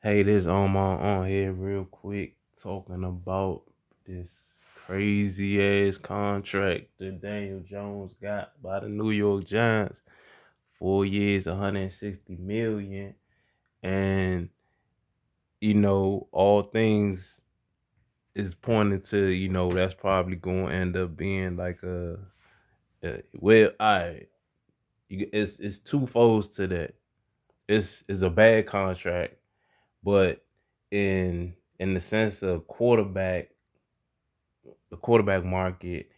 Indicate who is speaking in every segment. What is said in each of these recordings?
Speaker 1: Hey, this on here real quick talking about this crazy ass contract that Daniel Jones got by the New York Giants. 4 years, 160 million, and all things is pointing to that's probably going to end up being like well, it's two folds to that. It's a bad contract, but in the sense of the quarterback market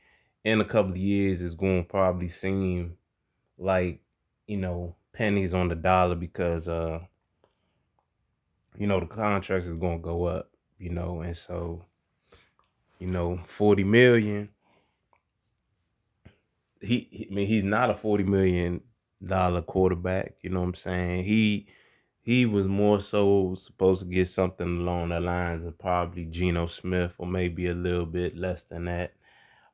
Speaker 1: in a couple of years is going to probably seem like pennies on the dollar because the contracts is going to go up, and so 40 million. I mean, he's not a $40 million quarterback. You know what I'm saying? He was more so supposed to get something along the lines of probably Geno Smith, or maybe a little bit less than that.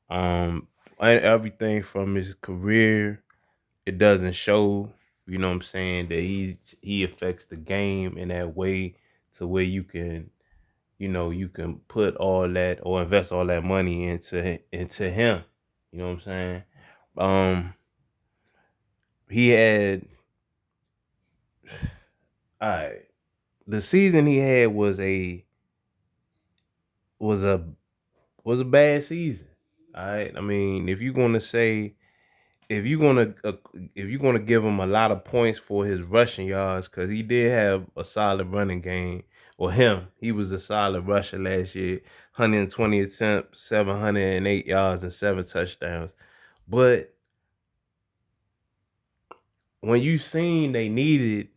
Speaker 1: And everything from his career, it doesn't show, what I'm saying, that he affects the game in that way to where you can put all that or invest all that money into him. You know what I'm saying? Um, he had all right. The season he had was a was a bad season. All right. I mean, if you're gonna if you're gonna give him a lot of points for his rushing yards, because he did have a solid running game, or he was a solid rusher last year. 120 attempts, 708 yards, and 7 touchdowns. But when you seen they needed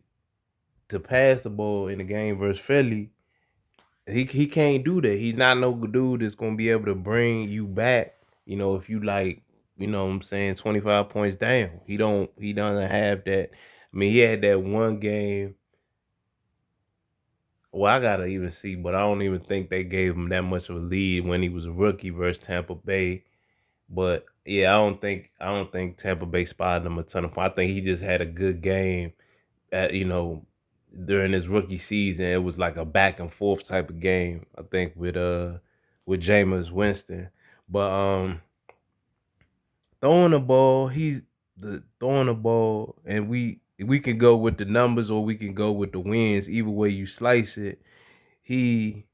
Speaker 1: to pass the ball in the game versus Philly, he can't do that. He's not no dude that's gonna be able to bring you back. If you like, what I'm saying, 25 points down. He doesn't have that. I mean, he had that one game. Well, I gotta even see, but I don't even think they gave him that much of a lead when he was a rookie versus Tampa Bay. But yeah, I don't think Tampa Bay spotted him a ton of points. I think he just had a good game at during his rookie season. It was like a back and forth type of game, I think, with Jameis Winston. But throwing the ball, he's the throwing the ball, and we can go with the numbers or we can go with the wins. Either way you slice it, he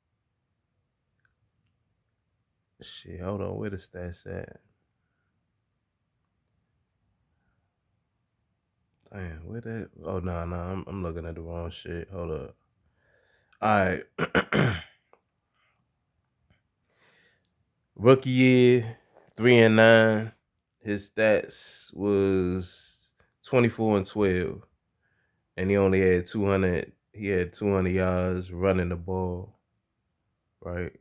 Speaker 1: shit. Hold on, where the stats at? Damn, where that? Oh no, I'm looking at the wrong shit. Hold up. All right. Rookie year, 3-9. His stats was 24-12, and he only had 200. He had 200 yards running the ball, right?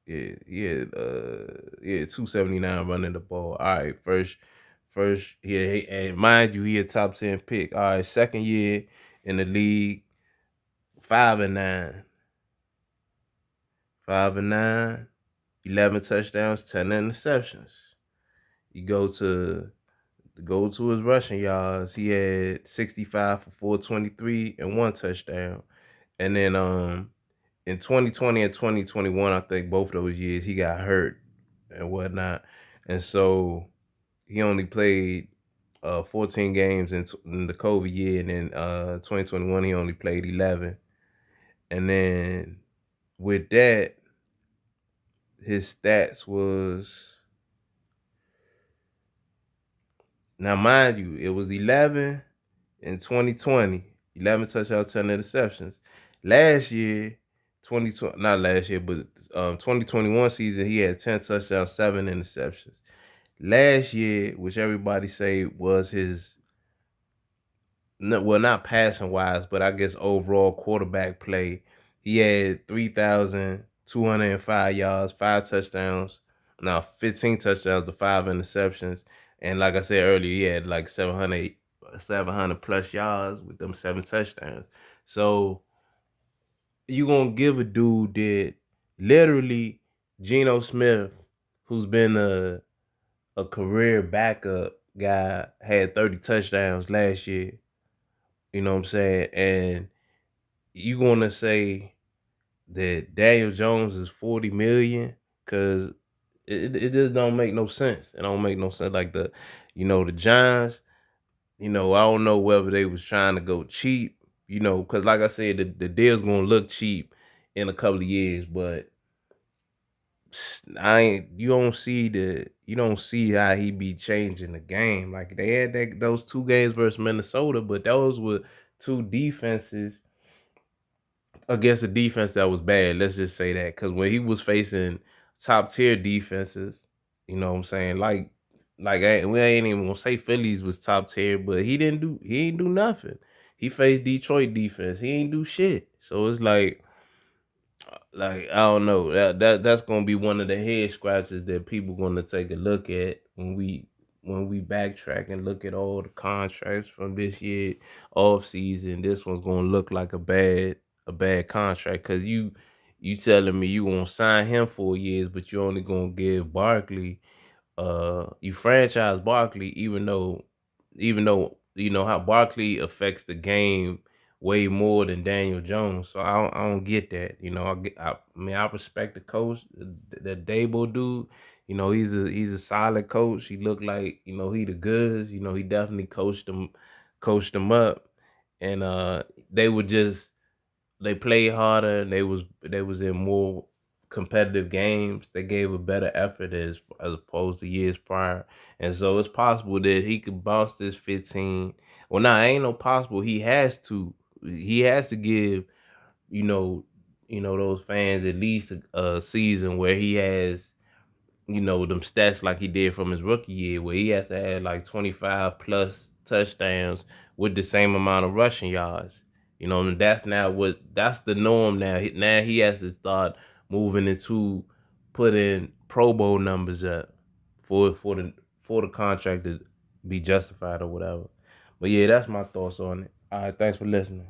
Speaker 1: Yeah, he had 279 running the ball. All right, first, yeah, and mind you, he a top 10 pick. All right, second year in the league, 5-9, 5-9, 11 touchdowns, 10 interceptions. You go to his rushing yards. He had 65 for 423 and one touchdown. And then in 2020 and 2021, I think both of those years he got hurt and whatnot. And so he only played 14 games in the COVID year, and then 2021 he only played 11. And then with that, his stats was, now mind you, it was 11 in 2020, 11 touchdowns, 10 interceptions. Last year, 2020, not last year, but 2021 season, he had 10 touchdowns, 7 interceptions. Last year, which everybody say was his, well, not passing wise, but I guess overall quarterback play, he had 3,205 yards, 5 touchdowns, now 15 touchdowns to 5 interceptions. And like I said earlier, he had like 700 plus yards with them 7 touchdowns. So you gonna give a dude that literally Geno Smith, who's been a career backup guy, had 30 touchdowns last year. You know what I'm saying? And you gonna say that Daniel Jones is 40 million? Cause it just don't make no sense. It don't make no sense. Like the Giants, I don't know whether they was trying to go cheap, cause like I said, the deal's gonna look cheap in a couple of years, but you don't see how he be changing the game. Like they had those 2 games versus Minnesota, but those were two defenses against a defense that was bad. Let's just say that, because when he was facing top tier defenses, you know what I'm saying, we ain't even gonna say Phillies was top tier, but he ain't do nothing. He faced Detroit defense, he ain't do shit. So it's like I don't know, that's gonna be one of the head scratches that people gonna take a look at when we backtrack and look at all the contracts from this year off season. This one's gonna look like a bad contract, because you telling me you gonna sign him 4 years, but you only gonna give Barkley, you franchise Barkley, even though you know how Barkley affects the game way more than Daniel Jones. So I don't get that. I respect the coach, that Dable dude. He's a solid coach. He looked like he the goods. He definitely coached them up, and they were just they played harder. They was in more competitive games. They gave a better effort as opposed to years prior. And so it's possible that he could bounce this 15. Well, nah, ain't no possible. He has to. He has to give you know those fans at least a season where he has them stats like he did from his rookie year, where he has to have like 25 plus touchdowns with the same amount of rushing yards. And that's the norm now. Now he has to start moving into putting Pro Bowl numbers up for the contract to be justified or whatever. But yeah, that's my thoughts on it. All right, thanks for listening.